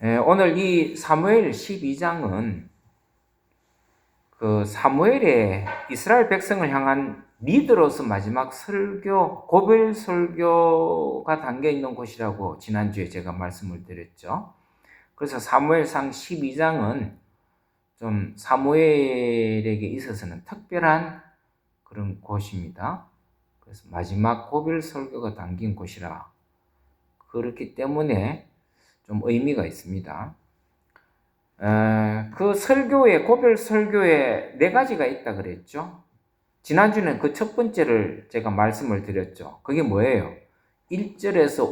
오늘 이 사무엘 12장은 그 사무엘의 이스라엘 백성을 향한 리더로서 마지막 설교, 고별 설교가 담겨 있는 곳이라고 지난주에 제가 말씀을 드렸죠. 그래서 사무엘상 12장은 좀 사무엘에게 있어서는 특별한 그런 곳입니다. 그래서 마지막 고별 설교가 담긴 곳이라 그렇기 때문에 좀 의미가 있습니다. 그 설교에, 고별 설교에 4가지가 있다 그랬죠. 지난주는 그 첫 번째를 제가 말씀을 드렸죠. 그게 뭐예요? 1절에서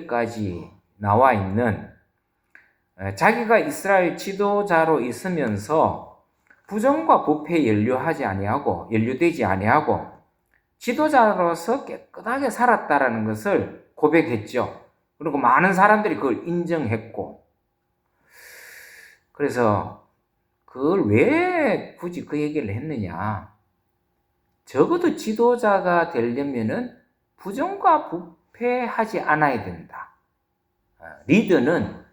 5절까지 나와 있는 자기가 이스라엘 지도자로 있으면서 부정과 부패에 연루되지 아니하고 지도자로서 깨끗하게 살았다라는 것을 고백했죠. 그리고 많은 사람들이 그걸 인정했고, 그래서 그걸 왜 굳이 그 얘기를 했느냐? 적어도 지도자가 되려면은 부정과 부패하지 않아야 된다. 리더는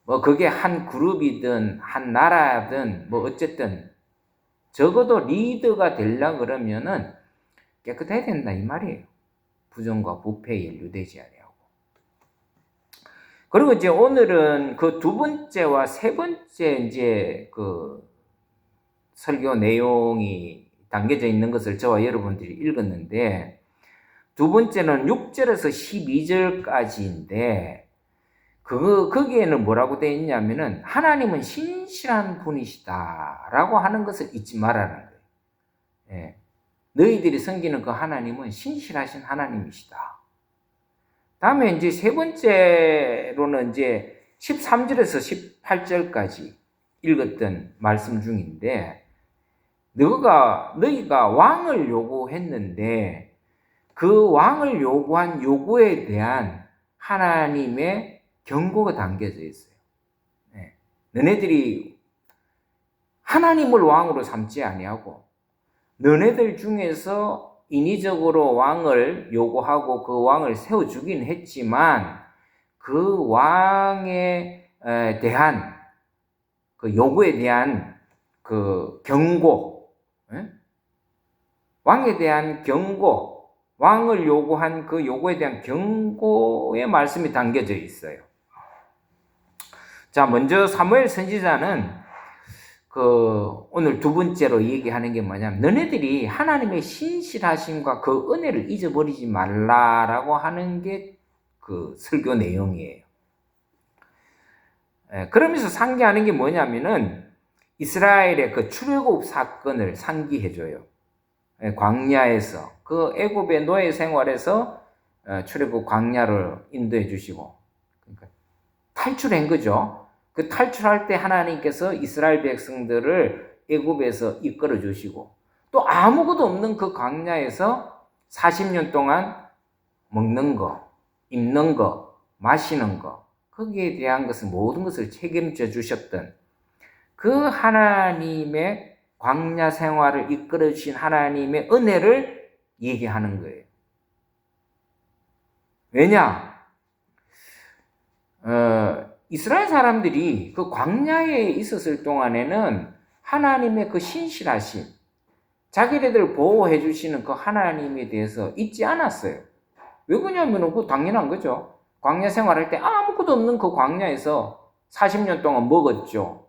뭐 그게 한 그룹이든 한 나라든 뭐 어쨌든 적어도 리더가 되려 그러면은 깨끗해야 된다 이 말이에요. 부정과 부패에 연루되지 아니하고. 그리고 이제 오늘은 그 두 번째와 세 번째 이제 그 설교 내용이 담겨져 있는 것을 저와 여러분들이 읽었는데, 두 번째는 6절에서 12절까지인데, 거기에는 뭐라고 되어 있냐면은, 하나님은 신실한 분이시다라고 하는 것을 잊지 말라는 거예요. 예. 너희들이 섬기는 그 하나님은 신실하신 하나님이시다. 다음에 이제 세 번째로는 이제 13절에서 18절까지 읽었던 말씀 중인데, 너희가 왕을 요구했는데 그 왕을 요구한 요구에 대한 하나님의 경고가 담겨져 있어요. 네. 너네들이 하나님을 왕으로 삼지 아니하고 너네들 중에서 인위적으로 왕을 요구하고 그 왕을 세워주긴 했지만 그 왕에 대한 그 요구에 대한 그 경고, 왕에 대한 경고, 왕을 요구한 그 요구에 대한 경고의 말씀이 담겨져 있어요. 자, 먼저 사무엘 선지자는 오늘 두 번째로 얘기하는 게 뭐냐면, 너네들이 하나님의 신실하심과 그 은혜를 잊어버리지 말라라고 하는 게 그 설교 내용이에요. 그러면서 상기하는 게 뭐냐면은, 이스라엘의 그 출애굽 사건을 상기해줘요. 광야에서, 그 애굽의 노예 생활에서 출애굽 광야를 인도해 주시고, 그러니까 탈출한 거죠. 그 탈출할 때 하나님께서 이스라엘 백성들을 애굽에서 이끌어 주시고, 또 아무것도 없는 그 광야에서 40년 동안 먹는 거, 입는 거, 마시는 거, 거기에 대한 모든 것을 책임져 주셨던 그 하나님의 광야 생활을 이끌어 주신 하나님의 은혜를 얘기하는 거예요. 왜냐? 이스라엘 사람들이 그 광야에 있었을 동안에는 하나님의 그 신실하심, 자기네들을 보호해 주시는 그 하나님에 대해서 잊지 않았어요. 왜 그러냐면 그거 당연한 거죠. 광야 생활할 때 아무것도 없는 그 광야에서 40년 동안 먹었죠.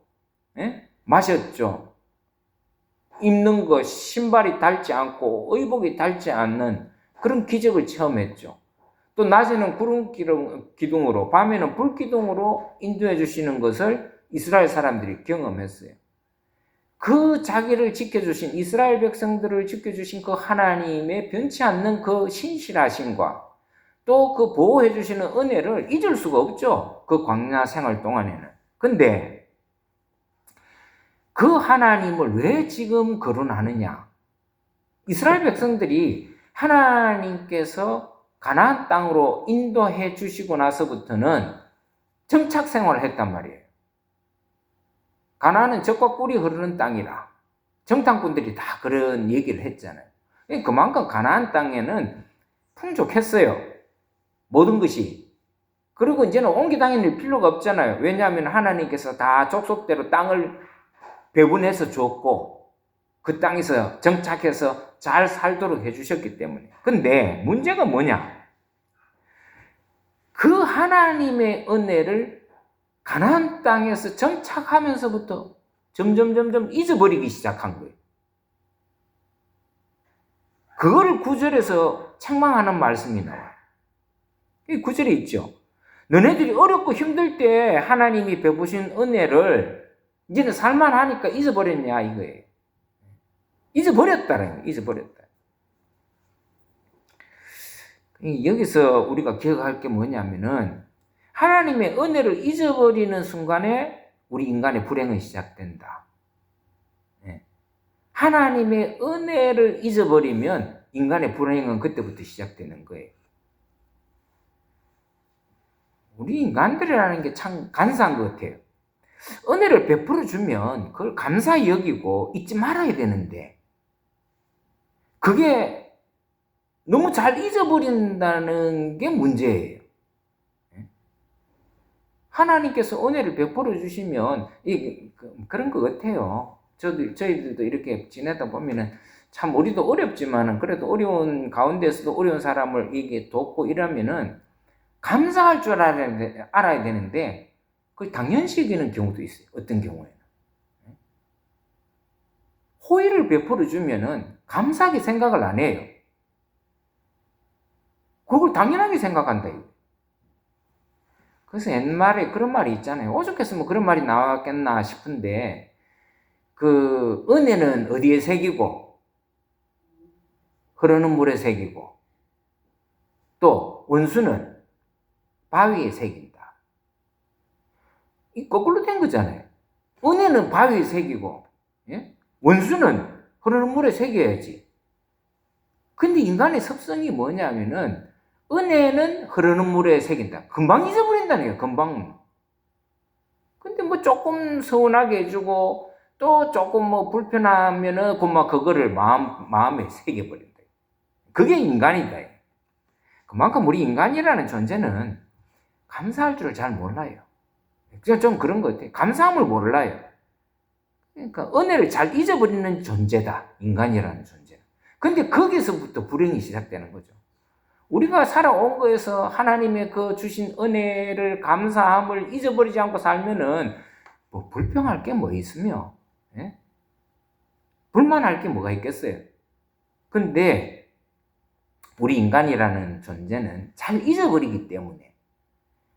마셨죠. 입는 거 신발이 닳지 않고 의복이 닳지 않는 그런 기적을 체험했죠. 또 낮에는 구름 기둥으로, 밤에는 불 기둥으로 인도해 주시는 것을 이스라엘 사람들이 경험했어요. 그 자기를 지켜주신, 이스라엘 백성들을 지켜주신 그 하나님의 변치 않는 그 신실하심과 또 그 보호해 주시는 은혜를 잊을 수가 없죠. 그 광야 생활 동안에는. 근데 그 하나님을 왜 지금 거론하느냐? 이스라엘 백성들이 하나님께서 가나안 땅으로 인도해 주시고 나서부터는 정착 생활을 했단 말이에요. 가나안은 젖과 꿀이 흐르는 땅이라 정탐꾼들이 다 그런 얘기를 했잖아요. 그만큼 가나안 땅에는 풍족했어요. 모든 것이. 그리고 이제는 옮겨 다닐 필요가 없잖아요. 왜냐하면 하나님께서 다 족속대로 땅을 배분해서 줬고 그 땅에서 정착해서 잘 살도록 해주셨기 때문에. 근데 문제가 뭐냐? 그 하나님의 은혜를 가나안 땅에서 정착하면서부터 점점 잊어버리기 시작한 거예요. 그거를 9절에서 책망하는 말씀이 나와요. 이 9절에 있죠. 너네들이 어렵고 힘들 때 하나님이 베푸신 은혜를 이제는 살만하니까 잊어버렸냐 이거예요. 잊어버렸다는 거예요. 잊어버렸다. 여기서 우리가 기억할 게 뭐냐면은 하나님의 은혜를 잊어버리는 순간에 우리 인간의 불행은 시작된다. 하나님의 은혜를 잊어버리면 인간의 불행은 그때부터 시작되는 거예요. 우리 인간들이라는 게 참 간사한 것 같아요. 은혜를 베풀어 주면 그걸 감사히 여기고 잊지 말아야 되는데 그게 너무 잘 잊어버린다는 게 문제예요. 하나님께서 은혜를 베풀어 주시면 그런 것 같아요. 저희들도 이렇게 지내다 보면은 참 우리도 어렵지만은 그래도 어려운 가운데서도 어려운 사람을 이게 돕고 이러면은 감사할 줄 알아야 되는데 그 당연시 여기는 경우도 있어요. 어떤 경우에는 호의를 베풀어 주면은 감사하게 생각을 안 해요. 그걸 당연하게 생각한다. 그래서 옛말에 그런 말이 있잖아요. 오죽했으면 그런 말이 나왔겠나 싶은데 그 은혜는 어디에 새기고 흐르는 물에 새기고 또 원수는 바위에 새긴다. 이 거꾸로 된 거잖아요. 은혜는 바위에 새기고 원수는 흐르는 물에 새겨야지. 근데 인간의 습성이 뭐냐면은 은혜는 흐르는 물에 새긴다. 금방 잊어버린다는 거예요. 금방. 근데 뭐 조금 서운하게 해주고 또 조금 뭐 불편하면은 그거를 마음에 새겨버린다. 그게 인간이다. 그만큼 우리 인간이라는 존재는 감사할 줄을 잘 몰라요. 좀 그런 것 같아요. 감사함을 몰라요. 그러니까 은혜를 잘 잊어버리는 존재다. 인간이라는 존재. 근데 거기서부터 불행이 시작되는 거죠. 우리가 살아온 거에서 하나님의 그 주신 은혜를 감사함을 잊어버리지 않고 살면은 뭐 불평할 게 뭐 있으며 불만할 게 뭐가 있겠어요. 근데 우리 인간이라는 존재는 잘 잊어버리기 때문에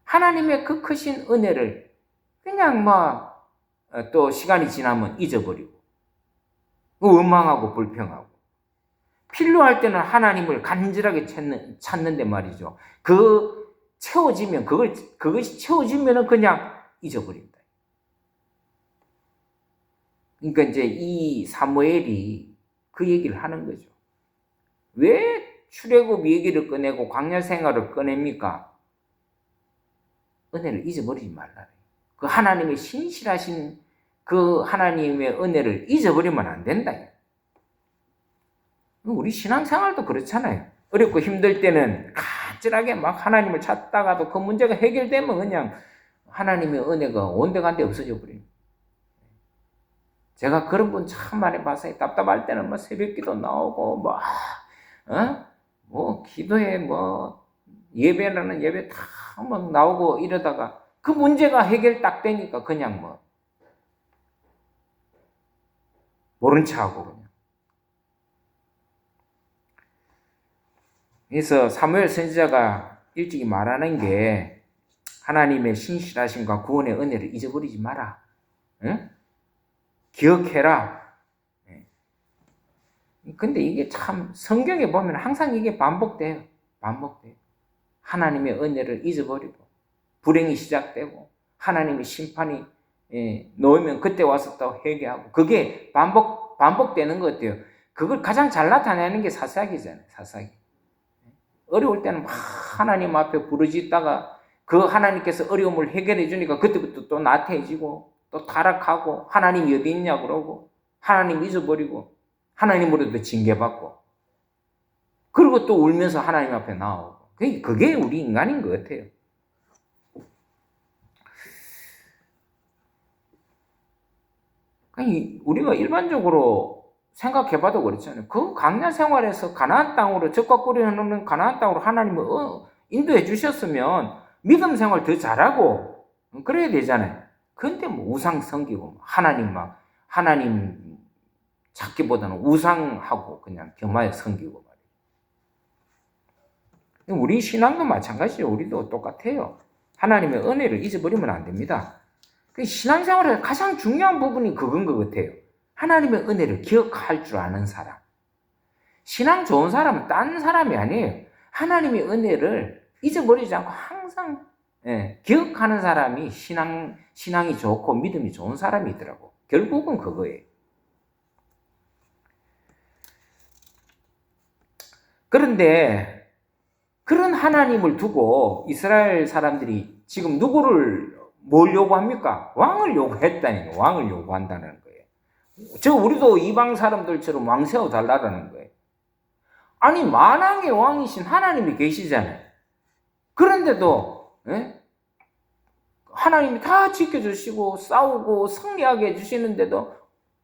하나님의 그 크신 은혜를 그냥 또 시간이 지나면 잊어버리고 원망하고 불평하고 필요할 때는 하나님을 간절하게 찾는데 말이죠. 그것이 채워지면은 그냥 잊어버린다. 그러니까 이제 이 사무엘이 그 얘기를 하는 거죠. 왜 출애굽 얘기를 꺼내고 광야 생활을 꺼냅니까? 은혜를 잊어버리지 말라. 그 하나님의 신실하신 그 하나님의 은혜를 잊어버리면 안 된다. 우리 신앙생활도 그렇잖아요. 어렵고 힘들 때는 간절하게 막 하나님을 찾다가도 그 문제가 해결되면 그냥 하나님의 은혜가 온데간데 없어져 버립니다. 제가 그런 분 참 많이 봤어요. 답답할 때는 뭐 새벽기도 나오고 기도에 예배라는 예배 다 막 나오고 이러다가 그 문제가 해결 딱 되니까 그냥 모른 척하고 그냥. 그래서 사무엘 선지자가 일찍이 말하는 게 하나님의 신실하심과 구원의 은혜를 잊어버리지 마라. 응? 기억해라. 근데 이게 참 성경에 보면 항상 이게 반복돼요. 하나님의 은혜를 잊어버리고 불행이 시작되고 하나님의 심판이 놓이면 그때 와서 또 회개하고 그게 반복되는 것 같아요. 그걸 가장 잘 나타내는 게 사사기잖아요. 사사기. 어려울 때는 막 하나님 앞에 부르짖다가 그 하나님께서 어려움을 해결해 주니까 그때부터 또 나태해지고 또 타락하고 하나님이 어디 있냐 그러고 하나님 잊어버리고 하나님으로도 징계받고 그리고 또 울면서 하나님 앞에 나오고 그게 우리 인간인 것 같아요. 아니, 우리가 일반적으로 생각해봐도 그렇잖아요. 그 광야 생활에서 가나안 땅으로 적과 꿀이 흐르는 가나안 땅으로 하나님을 인도해 주셨으면 믿음 생활 더 잘하고 그래야 되잖아요. 근데 뭐 우상 섬기고 하나님 찾기보다는 우상하고 그냥 겸하여 섬기고 말이에요. 우리 신앙도 마찬가지죠. 우리도 똑같아요. 하나님의 은혜를 잊어버리면 안 됩니다. 신앙생활의 가장 중요한 부분이 그건 것 같아요. 하나님의 은혜를 기억할 줄 아는 사람. 신앙 좋은 사람은 딴 사람이 아니에요. 하나님의 은혜를 잊어버리지 않고 항상 기억하는 사람이 신앙이 좋고 믿음이 좋은 사람이더라고. 결국은 그거예요. 그런데 그런 하나님을 두고 이스라엘 사람들이 지금 뭘 요구합니까? 왕을 요구했다니까. 왕을 요구한다는 거예요. 우리도 이방 사람들처럼 왕 세워달라는 거예요. 아니, 만왕의 왕이신 하나님이 계시잖아요. 그런데도, 하나님이 다 지켜주시고, 싸우고, 승리하게 해주시는데도,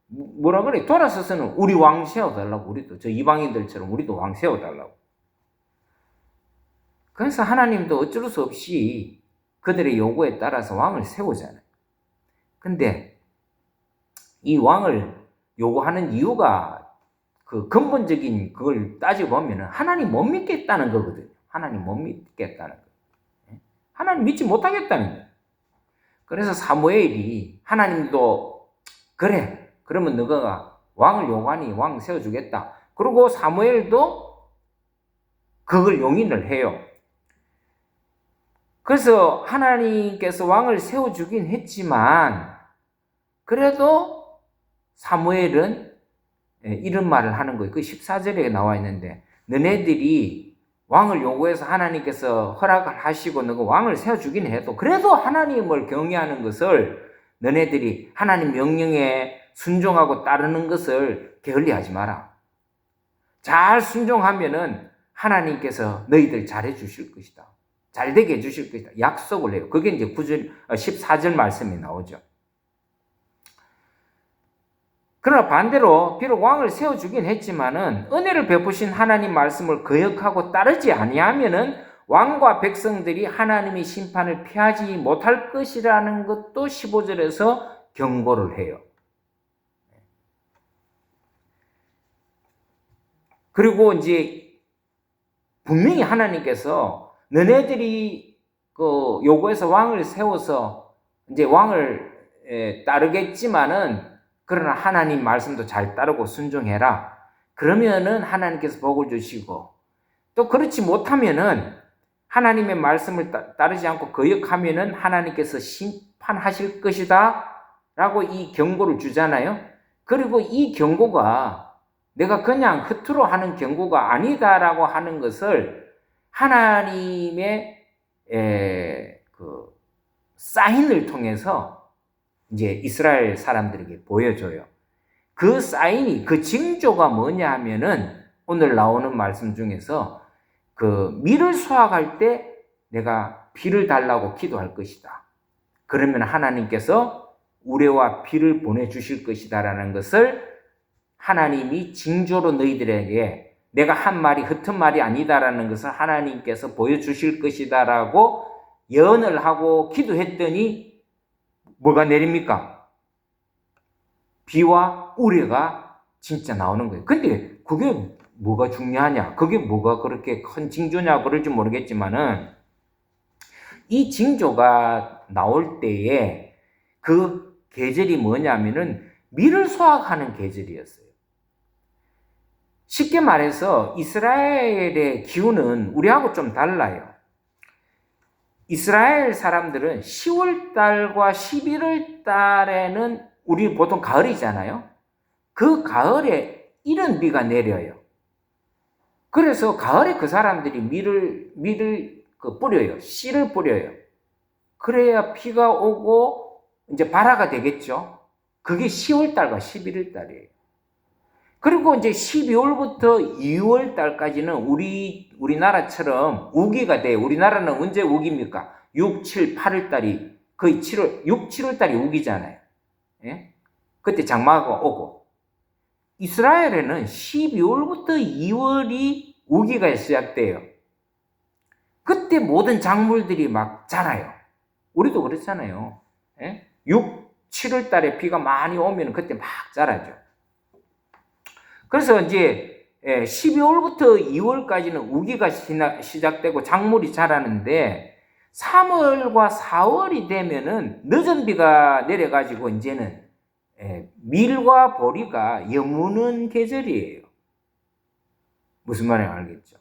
뭐라 그래? 돌아서서는 우리 왕 세워달라고. 우리도, 저 이방인들처럼 우리도 왕 세워달라고. 그래서 하나님도 어쩔 수 없이 그들의 요구에 따라서 왕을 세우잖아요. 근데 이 왕을 요구하는 이유가 그 근본적인 그걸 따지고 보면 하나님 못 믿겠다는 거거든요. 하나님 못 믿겠다는 거. 하나님 믿지 못하겠다는 거예요. 그래서 사무엘이 하나님도 그래, 그러면 너가 왕을 요구하니 왕 세워주겠다. 그리고 사무엘도 그걸 용인을 해요. 그래서 하나님께서 왕을 세워주긴 했지만 그래도 사무엘은 이런 말을 하는 거예요. 그 14절에 나와 있는데 너네들이 왕을 요구해서 하나님께서 허락을 하시고 너가 왕을 세워주긴 해도 그래도 하나님을 경외하는 것을 너네들이 하나님 명령에 순종하고 따르는 것을 게을리하지 마라. 잘 순종하면은 하나님께서 너희들 잘해 주실 것이다. 잘 되게 해주실 것이다. 약속을 해요. 그게 이제 14절 말씀이 나오죠. 그러나 반대로 비록 왕을 세워주긴 했지만은 은혜를 베푸신 하나님 말씀을 거역하고 따르지 아니하면은 왕과 백성들이 하나님의 심판을 피하지 못할 것이라는 것도 15절에서 경고를 해요. 그리고 이제 분명히 하나님께서 너네들이 그 요구해서 왕을 세워서 이제 왕을 따르겠지만은 그러나 하나님 말씀도 잘 따르고 순종해라. 그러면은 하나님께서 복을 주시고 또 그렇지 못하면은 하나님의 말씀을 따르지 않고 거역하면은 하나님께서 심판하실 것이다 라고 이 경고를 주잖아요. 그리고 이 경고가 내가 그냥 허투루 하는 경고가 아니다라고 하는 것을 하나님의 그 사인을 통해서 이제 이스라엘 사람들에게 보여줘요. 그 사인이, 그 징조가 뭐냐 하면은 오늘 나오는 말씀 중에서 그 밀을 수확할 때 내가 비를 달라고 기도할 것이다. 그러면 하나님께서 우레와 비를 보내주실 것이다라는 것을 하나님이 징조로 너희들에게 내가 한 말이 흩은 말이 아니다라는 것을 하나님께서 보여주실 것이다라고 예언을 하고 기도했더니 뭐가 내립니까? 비와 우레가 진짜 나오는 거예요. 근데 그게 뭐가 중요하냐? 그게 뭐가 그렇게 큰 징조냐? 그럴지 모르겠지만은 이 징조가 나올 때에 그 계절이 뭐냐면은 밀을 수확하는 계절이었어요. 쉽게 말해서 이스라엘의 기후는 우리하고 좀 달라요. 이스라엘 사람들은 10월 달과 11월 달에는 우리 보통 가을이잖아요. 그 가을에 이른 비가 내려요. 그래서 가을에 그 사람들이 밀을 뿌려요. 씨를 뿌려요. 그래야 비가 오고 이제 발화가 되겠죠. 그게 10월 달과 11월 달이에요. 그리고 이제 12월부터 2월 달까지는 우리나라처럼 우기가 돼요. 우리나라는 언제 우기입니까? 6, 7, 8월 달이 거의 6, 7월 달이 우기잖아요. 예? 그때 장마가 오고, 이스라엘에는 12월부터 2월이 우기가 시작돼요. 그때 모든 작물들이 막 자라요. 우리도 그렇잖아요. 6, 7월 달에 비가 많이 오면 그때 막 자라죠. 그래서 이제 12월부터 2월까지는 우기가 시작되고 작물이 자라는데 3월과 4월이 되면은 늦은 비가 내려가지고 이제는 밀과 보리가 여무는 계절이에요. 무슨 말인지 알겠죠?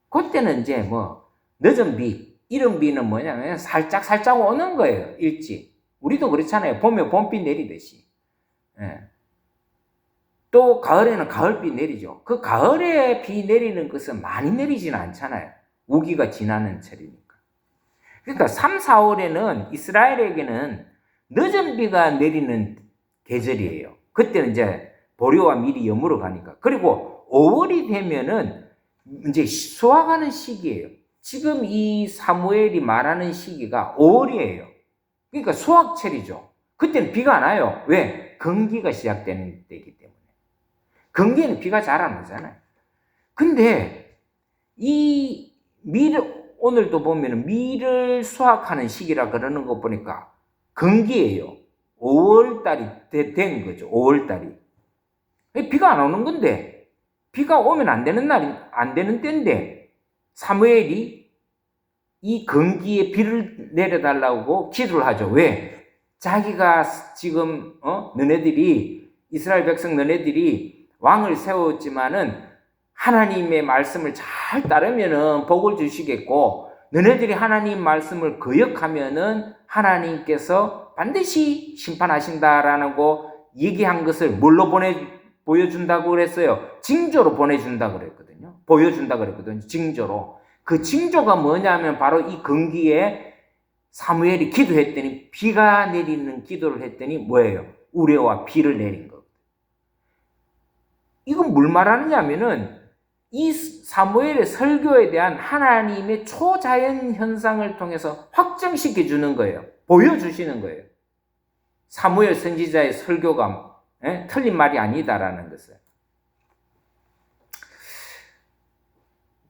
그때는 이제 뭐 늦은 비, 이른 비는 뭐냐면 살짝 오는 거예요. 일찍. 우리도 그렇잖아요. 봄에 봄비 내리듯이. 또 가을에는 가을비 내리죠. 그 가을에 비 내리는 것은 많이 내리지는 않잖아요. 우기가 지나는 철이니까. 그러니까 3, 4월에는 이스라엘에게는 늦은 비가 내리는 계절이에요. 그때는 이제 보리와 밀이 여물어 가니까. 그리고 5월이 되면은 이제 수확하는 시기예요. 지금 이 사무엘이 말하는 시기가 5월이에요. 그러니까 수확철이죠. 그때는 비가 안 와요. 왜? 건기가 시작되는 때이기 때문에. 건기에는 비가 잘 안 오잖아요. 근데 이 오늘도 보면 밀을 수확하는 시기라 그러는 거 보니까 건기예요. 5월달이 된 거죠. 5월달이. 비가 안 오는 건데, 비가 오면 안 되는 날이, 안 되는 때인데, 사무엘이 이 건기에 비를 내려달라고 기도를 하죠. 왜? 자기가 지금, 이스라엘 백성 너네들이 왕을 세웠지만은 하나님의 말씀을 잘 따르면은 복을 주시겠고, 너네들이 하나님 말씀을 거역하면은 하나님께서 반드시 심판하신다라는 거 얘기한 것을 뭘로 보여준다고 그랬어요? 징조로 보내준다고 그랬거든요. 보여준다고 그랬거든요. 징조로. 그 징조가 뭐냐면 바로 이 건기에 사무엘이 기도했더니 비가 내리는 기도를 했더니 뭐예요? 우레와 비를 내린 거. 이건 뭘 말하느냐면은 이 사무엘의 설교에 대한 하나님의 초자연 현상을 통해서 확정시켜 주는 거예요. 보여주시는 거예요. 사무엘 선지자의 설교가 틀린 말이 아니다라는 것을.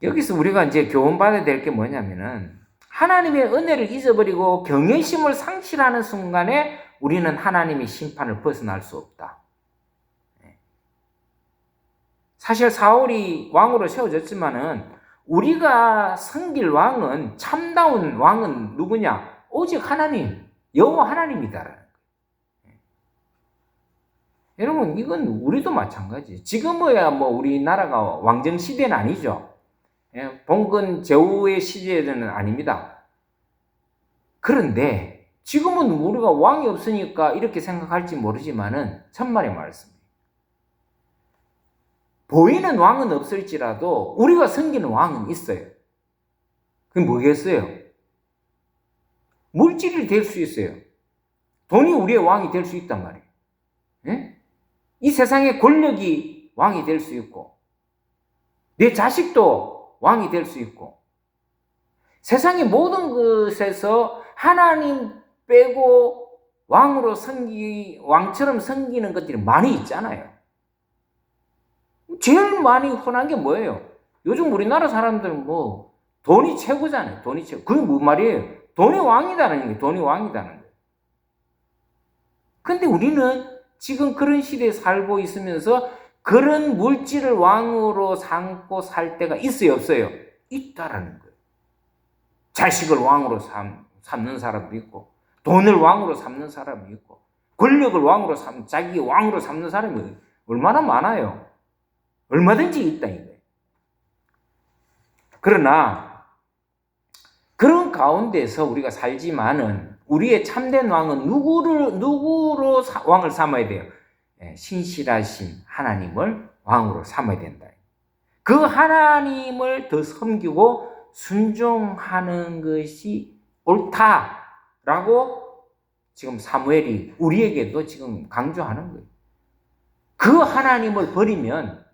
여기서 우리가 이제 교훈받아야 될 게 뭐냐면은 하나님의 은혜를 잊어버리고 경외심을 상실하는 순간에 우리는 하나님의 심판을 벗어날 수 없다. 사실 사울이 왕으로 세워졌지만은 우리가 섬길 왕은, 참다운 왕은 누구냐? 오직 하나님, 여호와 하나님이다. 여러분, 이건 우리도 마찬가지. 지금은 뭐 우리나라가 왕정 시대는 아니죠. 봉건 제후의 시대는 아닙니다. 그런데 지금은 우리가 왕이 없으니까 이렇게 생각할지 모르지만은 천만의 말씀. 보이는 왕은 없을지라도 우리가 섬기는 왕은 있어요. 그게 뭐겠어요? 물질이 될 수 있어요. 돈이 우리의 왕이 될 수 있단 말이에요. 이 세상의 권력이 왕이 될 수 있고, 내 자식도 왕이 될 수 있고, 세상의 모든 것에서 하나님 빼고 왕처럼 섬기는 것들이 많이 있잖아요. 제일 많이 흔한 게 뭐예요? 요즘 우리나라 사람들은 뭐 돈이 최고잖아요. 돈이 최고. 그게 무슨 말이에요? 돈이 왕이다는 게 돈이 왕이다는 거예요. 근데 우리는 지금 그런 시대에 살고 있으면서 그런 물질을 왕으로 삼고 살 때가 있어요, 없어요? 있다라는 거예요. 자식을 왕으로 삼는 사람도 있고, 돈을 왕으로 삼는 사람이 있고, 권력을 자기 왕으로 삼는 사람이 얼마나 많아요. 얼마든지 있다 이거예요. 그러나 그런 가운데서 우리가 살지만은 우리의 참된 왕은 누구로 왕을 삼아야 돼요? 신실하신 하나님을 왕으로 삼아야 된다. 그 하나님을 더 섬기고 순종하는 것이 옳다라고 지금 사무엘이 우리에게도 지금 강조하는 거예요. 그 하나님을 버리면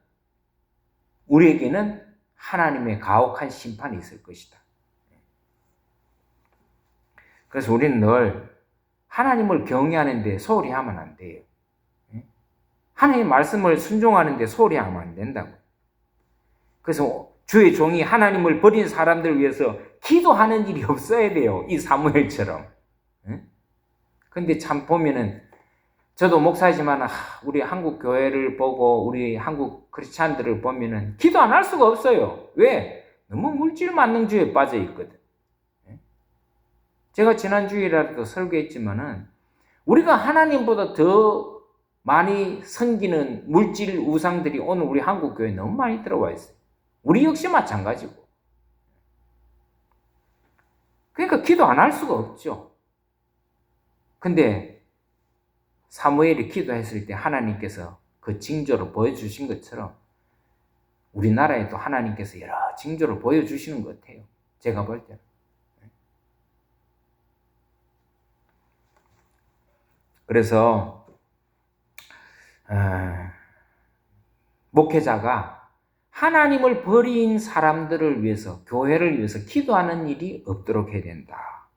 우리에게는 하나님의 가혹한 심판이 있을 것이다. 그래서 우리는 늘 하나님을 경외하는데 소홀히 하면 안 돼요. 하나님의 말씀을 순종하는데 소홀히하면 안 된다고. 그래서 주의 종이 하나님을 버린 사람들을 위해서 기도하는 일이 없어야 돼요. 이 사무엘처럼. 근데 참 보면은 저도 목사지만 우리 한국 교회를 보고 우리 한국 크리스찬들을 보면은 기도 안 할 수가 없어요. 왜? 너무 물질 만능주의에 빠져 있거든. 제가 지난 주일에도 설교했지만은 우리가 하나님보다 더 많이 섬기는 물질 우상들이 오늘 우리 한국 교회에 너무 많이 들어와 있어요. 우리 역시 마찬가지고. 그러니까 기도 안 할 수가 없죠. 근데 사무엘이 기도했을 때 하나님께서 그 징조를 보여주신 것처럼 우리나라에도 하나님께서 여러 징조를 보여주시는 것 같아요. 제가 볼 때는. 그래서 목회자가 하나님을 버린 사람들을 위해서, 교회를 위해서 기도하는 일이 없도록 해야 된다.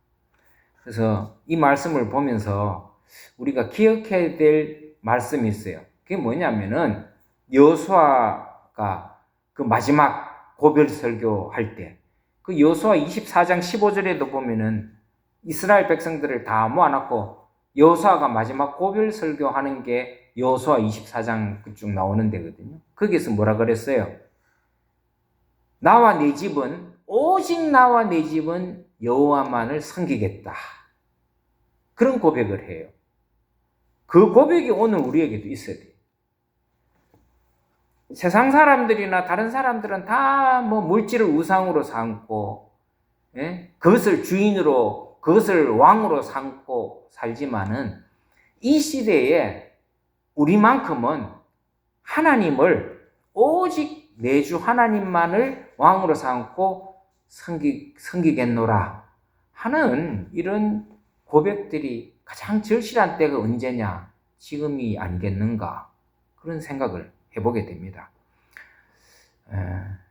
그래서 이 말씀을 보면서 우리가 기억해야 될 말씀이 있어요. 그게 뭐냐면은 여호수아가 그 마지막 고별 설교할 때 그 여호수아 24장 15절에도 보면은 이스라엘 백성들을 다 모아놓고 여호수아가 마지막 고별 설교하는 게 여호수아 24장 쭉 나오는 데거든요. 거기에서 뭐라 그랬어요? 나와 내 집은, 오직 나와 내 집은 여호와만을 섬기겠다. 그런 고백을 해요. 그 고백이 오늘 우리에게도 있어야 돼요. 세상 사람들이나 다른 사람들은 다 뭐 물질을 우상으로 삼고, 그것을 주인으로, 그것을 왕으로 삼고 살지만은 이 시대에 우리만큼은 하나님을 오직 내 주 하나님만을 왕으로 삼고 섬기겠노라 하는 이런 고백들이 가장 절실한 때가 언제냐? 지금이 아니겠는가? 그런 생각을 해보게 됩니다.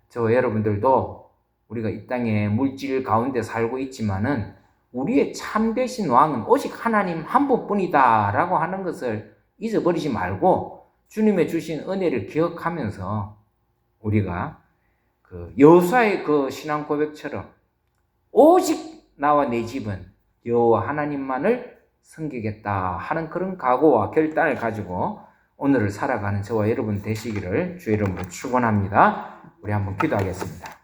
저 여러분들도 우리가 이 땅에 물질 가운데 살고 있지만은 우리의 참되신 왕은 오직 하나님 한 분뿐이다 라고 하는 것을 잊어버리지 말고 주님의 주신 은혜를 기억하면서 우리가 그 여호수아의 그 신앙 고백처럼 오직 나와 내 집은 여호와 하나님만을 섬기겠다 하는 그런 각오와 결단을 가지고 오늘을 살아가는 저와 여러분 되시기를 주의 이름으로 축원합니다. 우리 한번 기도하겠습니다.